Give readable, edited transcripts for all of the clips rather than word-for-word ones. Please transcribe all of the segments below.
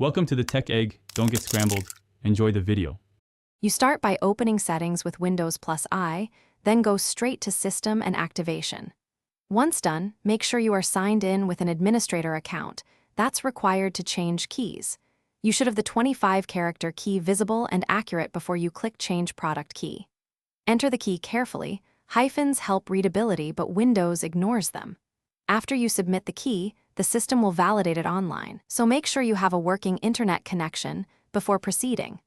Welcome to the Tech Egg. Don't get scrambled. Enjoy the video. You start by opening Settings with Windows plus I, then go straight to System and Activation. Once done, make sure you are signed in with an administrator account. That's required to change keys. You should have the 25-character key visible and accurate before you click Change Product Key. Enter the key carefully. Hyphens help readability, but Windows ignores them. After you submit the key, the system will validate it online, so make sure you have a working internet connection before proceeding.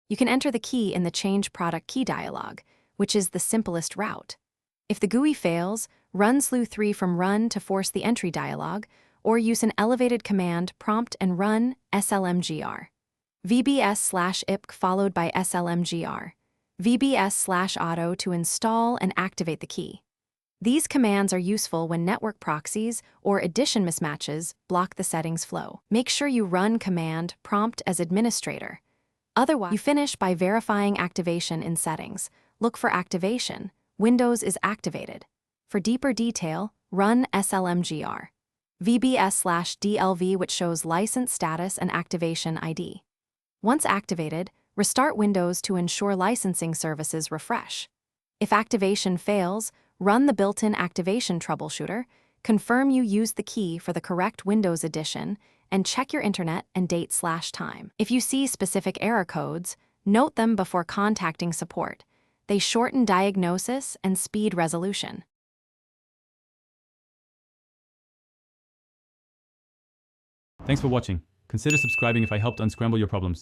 You can enter the key in the Change Product Key dialog, which is the simplest route. If the GUI fails, run slew3 from Run to force the entry dialog, or use an elevated command prompt and run slmgr. vbs/ipc followed by slmgr. vbs/auto to install and activate the key. These commands are useful when network proxies or edition mismatches block the settings flow. Make sure you run command prompt as administrator. Otherwise, you finish by verifying activation in Settings. Look for Activation. Windows is activated. For deeper detail, run slmgr. vbs/dlv, which shows license status and activation ID. Once activated, restart Windows to ensure licensing services refresh. If activation fails, run the built-in activation troubleshooter, confirm you used the key for the correct Windows edition, and check your internet and date/time. If you see specific error codes, note them before contacting support. They shorten diagnosis and speed resolution. Thanks for watching. Consider subscribing if I helped unscramble your problems.